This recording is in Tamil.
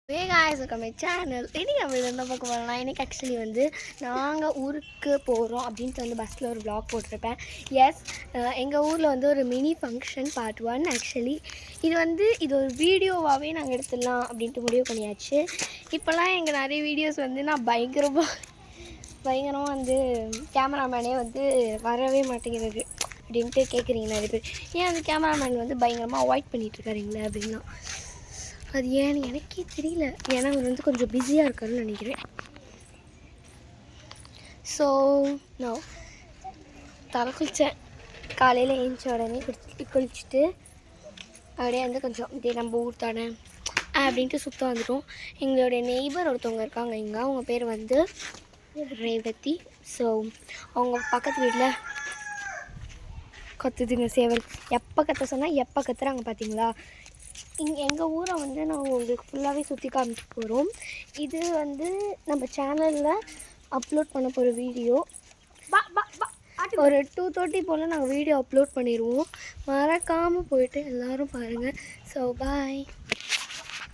Hey guys, welcome to my channel. இன்றைக்கி நம்ம என்ன பார்க்க போகிறோம்னா, இன்றைக்கி ஆக்சுவலி வந்து நாங்கள் ஊருக்கு போகிறோம் அப்படின்ட்டு வந்து பஸ்ஸில் ஒரு vlog போட்டிருப்பேன். எஸ், எங்கள் ஊரில் வந்து ஒரு மினி ஃபங்க்ஷன் பார்ட் 1 ஆக்சுவலி. இது ஒரு வீடியோவாகவே நாங்கள் எடுத்துடலாம் அப்படின்ட்டு முடிவு பண்ணியாச்சு. இப்போல்லாம் எங்கள் நிறைய வீடியோஸ் வந்து நான் பயங்கரமாக வந்து கேமராமேனே வந்து வரவே மாட்டேங்கிறது அப்படின்ட்டு கேட்குறீங்க நிறைய பேர். ஏன் அந்த கேமராமேன் வந்து பயங்கரமாக அவாய்ட் பண்ணிகிட்ருக்காருங்களே அப்படின்னா, அது ஏன்னு எனக்கே தெரியல. ஏன்னா அவர் வந்து கொஞ்சம் பிஸியாக இருக்காருன்னு நினைக்கிறேன். ஸோ நான் தலை குளித்தேன். காலையில் எழுந்த உடனே குளிச்சுட்டு அப்படியே வந்து கொஞ்சம் இதே நம்ம ஊர் தானே அப்படின்ட்டு சுத்தம் வந்துட்டோம். எங்களுடைய நெய்பர் ஒருத்தவங்க இருக்காங்க இங்கே. அவங்க பேர் வந்து ரேவதி. ஸோ அவங்க பக்கத்து வீட்டில் கத்துதுங்க சேவல். எப்போ கத்த சொன்னால் எப்போ கத்துறாங்க பார்த்தீங்களா. எங்கள் ஊரை வந்து நாங்கள் உங்களுக்கு ஃபுல்லாகவே சுற்றி காமிக்க போகிறோம். இது வந்து நம்ம சேனலில் அப்லோட் பண்ண போகிற வீடியோ. ஒரு 2:30 போல் நாங்கள் வீடியோ அப்லோட் பண்ணிடுவோம். மறக்காமல் போயிட்டு எல்லோரும் பாருங்கள். So bye.